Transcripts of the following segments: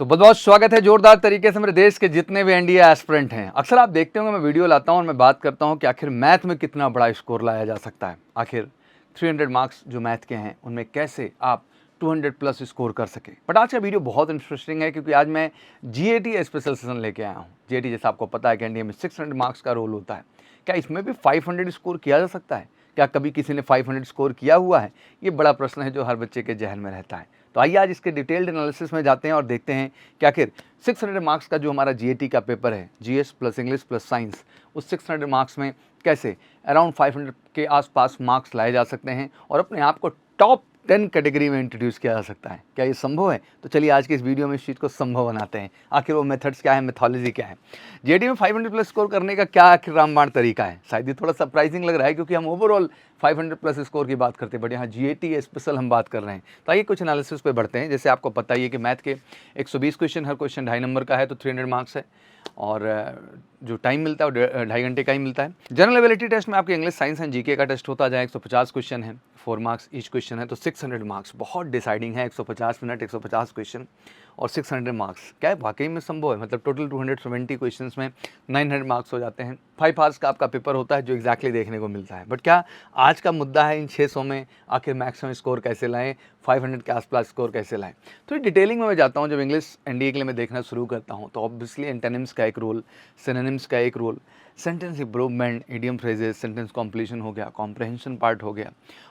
तो बहुत बहुत स्वागत है जोरदार तरीके से मेरे देश के जितने भी एनडीए एस्पिरेंट हैं। अक्सर आप देखते होंगे मैं वीडियो लाता हूं और मैं बात करता हूं कि आखिर मैथ में कितना बड़ा स्कोर लाया जा सकता है। आखिर 300 मार्क्स जो मैथ के हैं उनमें कैसे आप 200 प्लस स्कोर कर सके। बट आज का वीडियो बहुत इंटरेस्टिंग है क्योंकि आज मैं जीएटी स्पेशल सेशन लेके आया हूँ। जीएटी जैसा आपको पता है कि एनडीए में 600 मार्क्स का रोल होता है। क्या इसमें भी 500 स्कोर किया जा सकता है? क्या कभी किसी ने 500 स्कोर किया हुआ है? ये बड़ा प्रश्न है जो हर बच्चे के जहन में रहता है। तो आइए आज इसके डिटेल्ड एनालिसिस में जाते हैं और देखते हैं कि आखिर 600 मार्क्स का जो हमारा जीएटी का पेपर है, GS plus English plus science, उस 600 मार्क्स में कैसे अराउंड 500 के आसपास मार्क्स लाए जा सकते हैं और अपने आप को टॉप 10 कैटेगरी में इंट्रोड्यूस किया जा सकता है। क्या ये संभव है? तो चलिए आज के इस वीडियो में इस चीज़ को संभव बनाते हैं। आखिर वो मेथड्स क्या है, मेथोलॉजी क्या है, जीएटी में 500 प्लस स्कोर करने का क्या आखिर रामबाण तरीका है। शायद ये थोड़ा सरप्राइजिंग लग रहा है क्योंकि हम ओवरऑल 500 प्लस स्कोर की बात करते हैं, बट यहाँ जीएटी स्पेशल हम बात कर रहे हैं। तो आइए कुछ एनालिसिस पे बढ़ते हैं। जैसे आपको पता ही है कि मैथ के 120 क्वेश्चन, हर क्वेश्चन 2.5 नंबर का है, तो 300 मार्क्स है और जो टाइम मिलता है वो 2.5 घंटे का ही मिलता है। जनरल एबिलिटी टेस्ट में आपके इंग्लिश, साइंस एंड जीके का टेस्ट होता है जहाँ 150 क्वेश्चन है, 4 मार्क्स ईच क्वेश्चन है, तो 600 मार्क्स बहुत डिसाइडिंग है। 150 मिनट, 150 क्वेश्चन और 600 मार्क्स, क्या है वाकई में संभव है? मतलब टोटल 270 क्वेश्चंस में 900 मार्क्स हो जाते हैं। 5 आवर्स का आपका पेपर होता है जो एग्जैक्टली देखने को मिलता है। बट क्या आज का मुद्दा है इन 600 में आखिर मैक्सिमम स्कोर कैसे लाएं, 500 के आसपास स्कोर कैसे लाएं? थोड़ी डिटेलिंग में मैं जाता हूं। जब इंग्लिश एनडीए के लिए मैं देखना शुरू करता हूं तो ऑब्वियसली एंटोनिम्स का एक रोल, सिनोनिम्स का एक role, sentence improvement, idiom phrases, sentence completion हो गया, कॉम्प्रहेंशन पार्ट हो गया,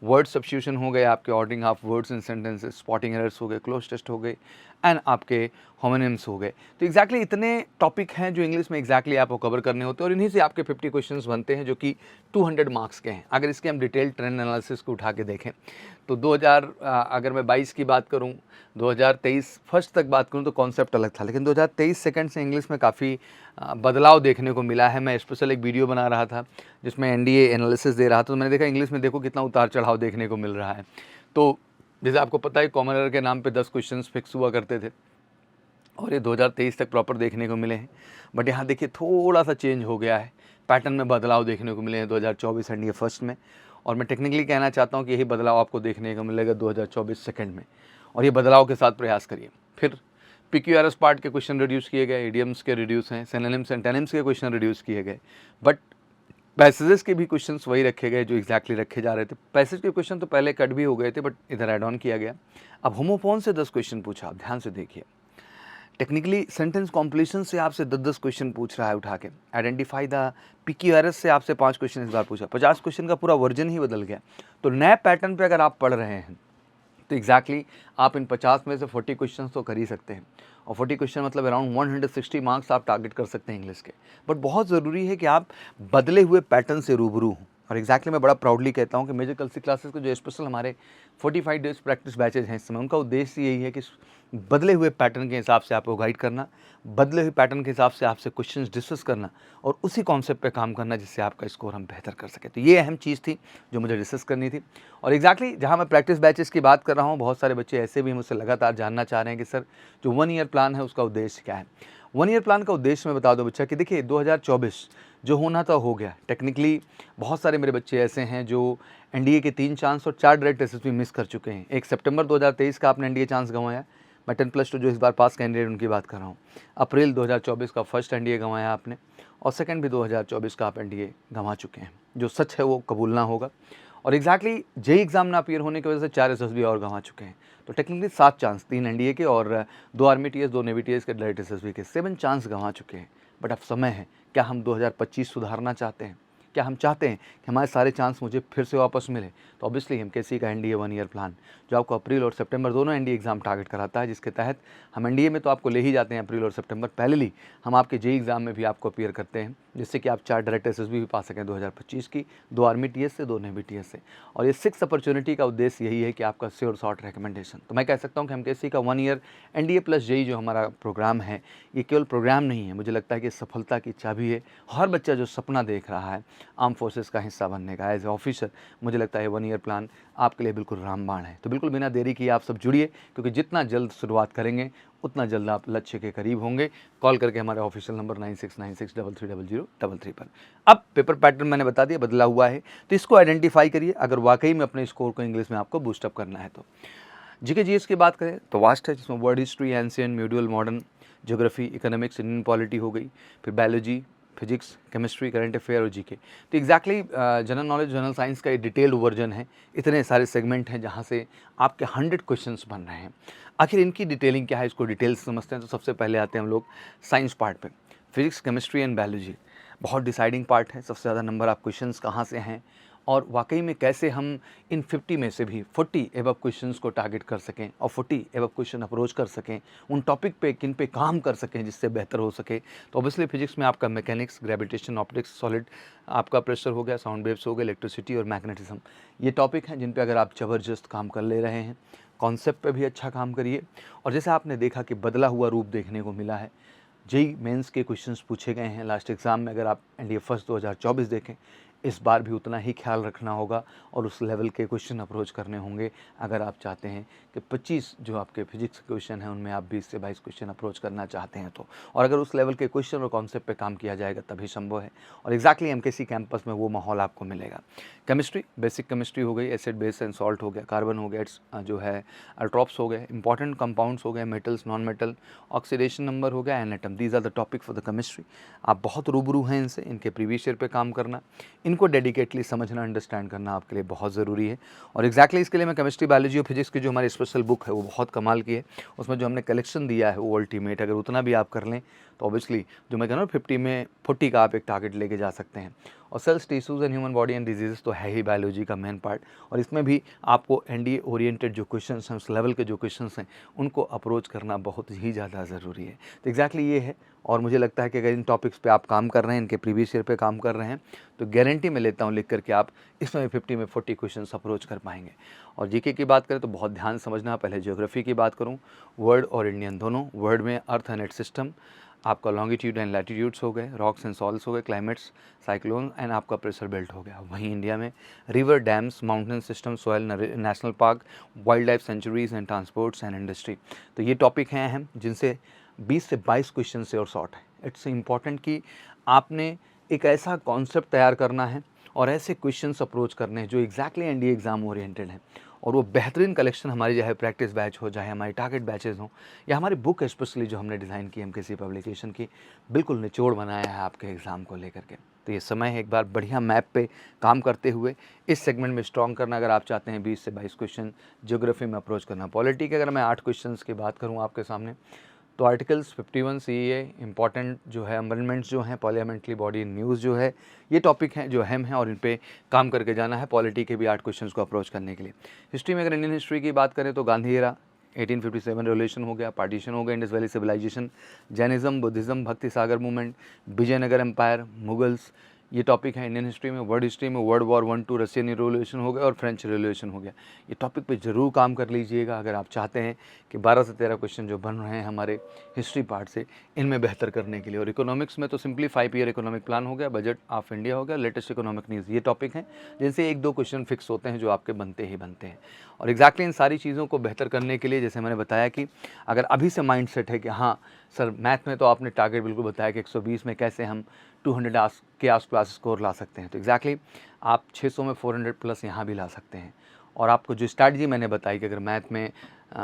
वर्ड सब्स्टिट्यूशन हो गए, आपके ordering of words in sentences, spotting errors हो गए, क्लोज टेस्ट हो गए एंड आपके होमोनिम्स हो गए। तो एग्जैक्टली इतने टॉपिक हैं जो इंग्लिश में एग्जैक्टली आपको कवर करने होते हैं और इन्हीं से आपके 50 क्वेश्चंस बनते हैं जो कि 200 मार्क्स के हैं। अगर इसके हम डिटेल ट्रेंड एनालिसिस को उठा के देखें तो 2000 अगर मैं 22 की बात करूं, 2023 फर्स्ट तक बात करूं तो कॉन्सेप्ट अलग था, लेकिन 2023 सेकंड से इंग्लिश में काफ़ी बदलाव देखने को मिला है। मैं स्पेशल एक वीडियो बना रहा था जिसमें एनडीए एनालिसिस दे रहा था, तो मैंने देखा इंग्लिश में देखो कितना उतार चढ़ाव देखने को मिल रहा है। तो जैसे आपको पता है कॉमन एरर के नाम पे 10 क्वेश्चंस फिक्स हुआ करते थे और ये 2023 तक प्रॉपर देखने को मिले हैं। बट यहाँ देखिए थोड़ा सा चेंज हो गया है, पैटर्न में बदलाव देखने को मिले हैं 2024 एनडीए फर्स्ट में, और मैं टेक्निकली कहना चाहता हूँ कि यही बदलाव आपको देखने को मिलेगा 2024 सेकंड में। और ये बदलाव के साथ प्रयास करिए। फिर पीक्यूआरएस पार्ट के क्वेश्चन रिड्यूस किए गए, इडियम्स के रिड्यूस हैं, सिनोनिम्स एंटोनिम्स के क्वेश्चन रिड्यूस किए गए, बट पैसेजेस के भी क्वेश्चंस वही रखे गए जो एग्जैक्टली रखे जा रहे थे। पैसेज के क्वेश्चन तो पहले कट भी हो गए थे बट इधर ऐड ऑन किया गया। अब होमोफोन से 10 क्वेश्चन पूछा, आप ध्यान से देखिए। टेक्निकली सेंटेंस कॉम्प्लीशन से आपसे 10-10 क्वेश्चन पूछ रहा है उठा के। आइडेंटिफाई द पीक्यूआरएस से आपसे 5 क्वेश्चन इस बार पूछा, 50 क्वेश्चन का पूरा वर्जन ही बदल गया। तो नए पैटर्न पे अगर आप पढ़ रहे हैं तो एग्जैक्टली आप इन 50 में से 40 क्वेश्चन तो कर ही सकते हैं, और 40 क्वेश्चन मतलब अराउंड 160 मार्क्स आप टारगेट कर सकते हैं इंग्लिश के। बट बहुत ज़रूरी है कि आप बदले हुए पैटर्न से रूबरू हों। और एग्जैक्टली मैं बड़ा प्राउडली कहता हूँ कि मेजर कल सी क्लासेस के जो स्पेशल हमारे 45 डेज प्रैक्टिस बैचेज हैं इस समय, उनका उद्देश्य यही है कि बदले हुए पैटर्न के हिसाब से आपको गाइड करना, बदले हुए पैटर्न के हिसाब से आपसे क्वेश्चंस डिस्कस करना और उसी कॉन्सेप्ट पे काम करना जिससे आपका स्कोर हम बेहतर कर सकें। तो ये अहम चीज़ थी जो मुझे डिस्कस करनी थी। और एग्जैक्टली जहाँ मैं प्रैक्टिस बैचेस की बात कर रहा हूँ, बहुत सारे बच्चे ऐसे भी मुझसे लगातार जानना चाह रहे हैं कि सर जो 1 ईयर प्लान है उसका उद्देश्य क्या है। 1 ईयर प्लान का उद्देश्य मैं बता दूं बच्चा कि देखिए 2024 जो होना था हो गया। टेक्निकली बहुत सारे मेरे बच्चे ऐसे हैं जो एनडीए के 3 चांस और 4 डायरेक्ट एसएसबी मिस कर चुके हैं। एक सितंबर 2023 का आपने एनडीए चांस गंवाया, मैं 10+2 जो इस बार पास कैंडिडेट उनकी बात कर रहा हूँ। अप्रैल 2024 का फर्स्ट एनडीए गंवाया आपने, और सेकंड भी 2024 का आप एनडीए गंवा चुके हैं। जो सच है वो कबूलना होगा। और एग्जैक्टली जेई एग्जाम ना अपीयर होने की वजह से 4 एसएसबी और गंवा चुके हैं। तो टेक्निकली 7 चांस, 3 एनडीए के और 2 आर्मी टीएस, 2 नेवी टीएस के डायरेक्ट एसएसबी के 7 चांस गंवा चुके हैं। बट अब समय है, क्या हम 2025 सुधारना चाहते हैं? क्या हम चाहते हैं कि हमारे सारे चांस मुझे फिर से वापस मिले? तो ऑब्वियसली एमकेसी का एनडीए 1 ईयर प्लान जो आपको अप्रैल और सितंबर दोनों एनडीए एग्जाम टारगेट कराता है, जिसके तहत हम एनडीए में तो आपको ले ही जाते हैं अप्रैल और सितंबर, पहले हम आपके जेई एग्जाम में भी आपको अपीयर करते हैं जिससे कि आप 4 डायरेक्ट एसएसबी भी पा सकें 2025 की, 2 आर्मी टीएस से, 2 नेवी टीएस से। और ये 6 अपॉर्चुनिटी का उद्देश्य यही है कि आपका श्योर शॉर्ट रिकमेंडेशन। तो मैं कह सकता हूँ कि एमकेसी का 1 ईयर एनडीए प्लस जेई जो हमारा प्रोग्राम है, ये केवल प्रोग्राम नहीं है, मुझे लगता है कि सफलता की चाबी है। हर बच्चा जो सपना देख रहा है आर्म फोर्सेस का हिस्सा बनने का एज ए ऑफिसर, मुझे लगता है 1 ईयर प्लान आपके लिए बिल्कुल रामबाण है। तो बिल्कुल बिना देरी किए आप सब जुड़िए, क्योंकि जितना जल्द शुरुआत करेंगे उतना जल्द आप लक्ष्य के करीब होंगे। कॉल करके हमारे ऑफिशियल नंबर 9696330033 पर। अब पेपर पैटर्न मैंने बता दिया बदला हुआ है, तो इसको आइडेंटिफाई करिए अगर वाकई में अपने स्कोर को इंग्लिश में आपको बूस्टअप करना है तो। जीके जीएस की बात करें तो वास्ट है, जिसमें world history, ancient, medial, modern, geography, economics, Indian polity हो गई, फिर biology, physics, chemistry, current affair और जीके। तो exactly general knowledge, general science का एक डिटेल्ड वर्जन है। इतने सारे सेगमेंट हैं जहाँ से आपके 100 क्वेश्चंस बन रहे हैं। आखिर इनकी डिटेलिंग क्या है, इसको डिटेल्स समझते हैं। तो सबसे पहले आते हैं हम लोग साइंस पार्ट पे। फिजिक्स, केमिस्ट्री एंड बायोलॉजी बहुत डिसाइडिंग पार्ट है। सबसे ज़्यादा नंबर ऑफ क्वेश्चंस कहाँ से हैं और वाकई में कैसे हम इन 50 में से भी 40 एबव क्वेश्चंस को टारगेट कर सकें और 40 एबव क्वेश्चन अप्रोच कर सकें, उन टॉपिक पे किन पे काम कर सकें जिससे बेहतर हो सके। तो ऑब्वियसली फिजिक्स में आपका मैकेनिक्स, ग्रेविटेशन, ऑप्टिक्स, सॉलिड, आपका प्रेशर हो गया, साउंड वेव्स हो गए, इलेक्ट्रिसिटी और मैग्नेटिज्म, ये टॉपिक हैं जिन पे अगर आप ज़बरदस्त काम कर ले रहे हैं। कॉन्सेप्ट पे भी अच्छा काम करिए। और जैसे आपने देखा कि बदला हुआ रूप देखने को मिला है, जेईई मेंस के क्वेश्चंस पूछे गए हैं लास्ट एग्ज़ाम में। अगर आप एनडीए फर्स्ट 2024 देखें, इस बार भी उतना ही ख्याल रखना होगा और उस लेवल के क्वेश्चन अप्रोच करने होंगे अगर आप चाहते हैं कि 25 जो आपके फिजिक्स के क्वेश्चन हैं उनमें आप 20 से 22 क्वेश्चन अप्रोच करना चाहते हैं तो। और अगर उस लेवल के क्वेश्चन और कॉन्सेप्ट पे काम किया जाएगा तभी संभव है। और एग्जैक्टली एमकेसी कैंपस में वो माहौल आपको मिलेगा। केमिस्ट्री, बेसिक केमिस्ट्री हो गई, एसिड, बेस एंड सॉल्ट हो गया, कार्बन हो गया, जो है अल्ट्रॉप्स हो गए, इंपॉर्टेंट कंपाउंड्स हो गए, metals, non metal, oxidation number हो गया, atom. These are the topic for the chemistry. आप बहुत रूबरू हैं इनसे, इनके प्रीवियस ईयर पे काम करना, इनको डेडिकेटली समझना, अंडरस्टैंड करना आपके लिए बहुत ज़रूरी है। और एग्जैक्टली इसके लिए मैं केमिस्ट्री, बायोलॉजी और फिजिक्स की जो हमारी स्पेशल बुक है वो बहुत कमाल की है। उसमें जो हमने कलेक्शन दिया है वो अल्टीमेट, अगर उतना भी आप कर लें तो ऑब्वियसली जो मैं कह रहा हूँ 50 में 40 का आप एक टारगेट लेके जा सकते हैं। और cells, tissues and human body and diseases तो है ही बायोलॉजी का मेन पार्ट। और इसमें भी आपको एनडीए ओरिएंटेड जो क्वेश्चंस हैं, उस लेवल के जो क्वेश्चंस हैं, उनको अप्रोच करना बहुत ही ज़्यादा ज़रूरी है। तो एग्जैक्टली ये है। और मुझे लगता है कि अगर इन टॉपिक्स पे आप काम कर रहे हैं, इनके प्रीवियस ईयर पे काम कर रहे हैं, तो गारंटी मैं लेता हूँ लिख करके आप इसमें 50 में 40 क्वेश्चंस अप्रोच कर पाएंगे। और जीके की बात करें तो बहुत ध्यान समझना। पहले ज्योग्राफी की बात करूँ, वर्ल्ड और इंडियन दोनों। वर्ल्ड में अर्थ एंड इट्स सिस्टम, आपका लॉन्गिट्यूड एंड लैटिट्यूड्स हो गए, रॉक्स एंड सॉल्स हो गए, क्लाइमेट्स, साइक्लोन एंड आपका प्रेशर बेल्ट हो गया। वहीं इंडिया में river, dams, mountain system, soil, national park, wild life sanctuaries and transports and industry. तो ये टॉपिक हैं अहम, जिनसे 20 से 22 क्वेश्चन से और शॉर्ट है। इट्स इम्पॉर्टेंट कि आपने एक ऐसा कॉन्सेप्ट तैयार करना है और ऐसे क्वेश्चंस अप्रोच करने हैं जो एग्जैक्टली एनडीए एग्ज़ाम ओरिएंटेड हैं। और वो बेहतरीन कलेक्शन हमारी, चाहे प्रैक्टिस बैच हो, चाहे हमारी टारगेट बैचेज़ हों, या हमारी बुक स्पेशली जो हमने डिज़ाइन की एमकेसी पब्लिकेशन की, बिल्कुल निचोड़ बनाया है आपके एग्ज़ाम को लेकर के। तो ये समय है एक बार बढ़िया मैप पे काम करते हुए इस सेगमेंट में स्ट्रॉन्ग करना। अगर आप चाहते हैं 20 से 22 क्वेश्चन ज्योग्राफी में अप्रोच करना। पॉलिटी के अगर मैं 8 क्वेश्चन की बात करूँ आपके सामने, तो आर्टिकल्स 51 सीईए, इंपॉर्टेंट जो है अमेंडमेंट्स जो हैं, पार्लियामेंट्री बॉडी न्यूज़ जो है, ये टॉपिक हैं जो अहम हैं और इन पे काम करके जाना है। पॉलिटी के भी 8 क्वेश्चंस को अप्रोच करने के लिए। हिस्ट्री में अगर इंडियन हिस्ट्री की बात करें तो गांधी एरा, 1857 रेवोल्यूशन हो गया, पार्टीशन हो गया, Indus valley civilisation, Jainism, Buddhism, Bhakti सागर मूवमेंट, विजयनगर एम्पायर, मुगल्स, ये टॉपिक है इंडियन हिस्ट्री में। वर्ल्ड हिस्ट्री में वर्ल्ड वॉर 1 2, रशियन रिवोल्यूशन हो गया और फ्रेंच रिवोल्यूशन हो गया। ये टॉपिक पे ज़रूर काम कर लीजिएगा अगर आप चाहते हैं कि 12 से 13 क्वेश्चन जो बन रहे हैं हमारे हिस्ट्री पार्ट से, इनमें बेहतर करने के लिए। और इकोनॉमिक्स में तो सिंपली 5 ईयर इकोनॉमिक प्लान हो गया, बजट ऑफ इंडिया हो गया, लेटेस्ट इकोनॉमिक न्यूज़, ये टॉपिक हैं जिनसे 1-2 क्वेश्चन फिक्स होते हैं जो आपके बनते ही बनते हैं। और एग्जैक्टली इन सारी चीज़ों को बेहतर करने के लिए, जैसे मैंने बताया कि अगर अभी से माइंड सेट है कि हाँ सर, मैथ में तो आपने टारगेट बिल्कुल बताया कि 120 में कैसे हम 200 के आसपास स्कोर ला सकते हैं, तो एग्जैक्टली आप 600 में 400 प्लस यहाँ भी ला सकते हैं। और आपको जो स्ट्रैटेजी मैंने बताई कि अगर मैथ में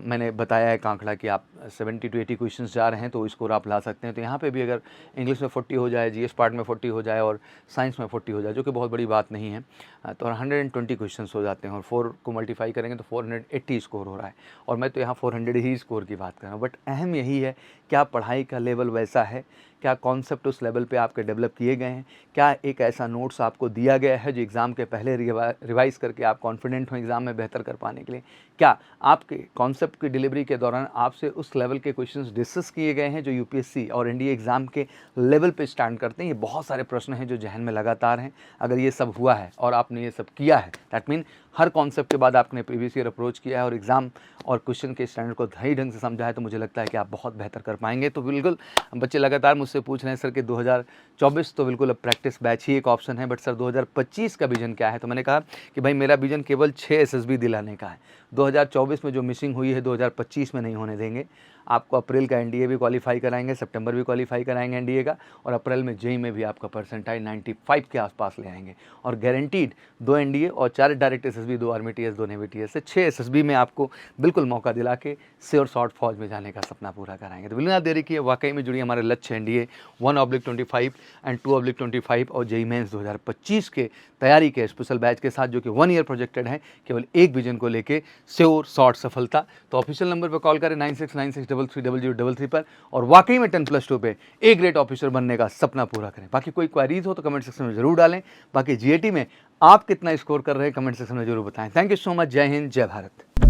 मैंने बताया है आंकड़ा कि आप 70 to 80 क्वेश्चंस जा रहे हैं तो स्कोर आप ला सकते हैं। तो यहाँ पे भी अगर इंग्लिश में 40 हो जाए, जीएस पार्ट में 40 हो जाए और साइंस में 40 हो जाए, जो कि बहुत बड़ी बात नहीं है, तो 120 क्वेश्चंस हो जाते हैं और 4 को मल्टीप्लाई करेंगे तो 480 स्कोर हो रहा है। और मैं तो यहाँ 400 ही स्कोर की बात कर रहा हूँ। बट अहम यही है, क्या पढ़ाई का लेवल वैसा है, क्या कॉन्सेप्ट उस लेवल पे आपके डेवलप किए गए हैं, क्या एक ऐसा नोट्स आपको दिया गया है जो एग्ज़ाम के पहले रिवाइज़ करके आप कॉन्फिडेंट हो एग्ज़ाम में बेहतर कर पाने के लिए, क्या आपके कॉन्सेप्ट की डिलीवरी के दौरान आपसे उस लेवल के क्वेश्चंस डिस्कस किए गए हैं जो यूपीएससी और एनडीए एग्ज़ाम के लेवल पे स्टैंड करते हैं। ये बहुत सारे प्रश्न हैं जो जहन में लगातार हैं। अगर ये सब हुआ है और आपने ये सब किया है, दैट मीन हर कॉन्सेप्ट के बाद आपने प्रीवियस ईयर अप्रोच किया है और एग्ज़ाम और क्वेश्चन के स्टैंडर्ड को सही ढंग से समझा है, तो मुझे लगता है कि आप बहुत बेहतर कर पाएंगे। तो बिल्कुल बच्चे लगातार मुझसे पूछ रहे हैं सर कि 2024 तो बिल्कुल अब प्रैक्टिस बैच ही एक ऑप्शन है, बट सर 2025 का विजन क्या है? तो मैंने कहा कि भाई मेरा विजन केवल 6 एसएसबी दिलाने का है। 2024 में जो मिसिंग हुई है 2025 में नहीं होने देंगे। आपको अप्रैल का एनडीए भी क्वालिफाई कराएंगे, सितंबर भी क्वालिफाई कराएंगे एनडीए का, और अप्रैल में जेई में भी आपका परसेंटाइल 95 के आसपास ले आएंगे। और गारंटीड 2 एनडीए और 4 direct SSB, 2 army TS, 2 navy TS से 6 एसएसबी में आपको बिल्कुल मौका दिला के श्योर शॉर्ट फौज में जाने का सपना पूरा कराएंगे। तो बिल्कुल आप देरी किए, वाकई में जुड़िए हमारे लक्ष्य एनडीए 1/25 एंड 2/25 और जेई मेंस 2025 के तैयारी के स्पेशल बैच के साथ, जो कि 1 ईयर प्रोजेक्टेड है केवल एक विजन को लेके, श्योर शॉर्ट सफलता। तो ऑफिशियल नंबर पर कॉल करें 9696330033 पर, और वाकई में 10+2 पे ए ग्रेड ऑफिसर बनने का सपना पूरा करें। बाकी कोई क्वारीज हो तो कमेंट सेक्शन में जरूर डालें। बाकी जीएटी में आप कितना स्कोर कर रहे हैं कमेंट सेक्शन में जरूर बताएं। Thank you so much. जय हिंद, जय भारत।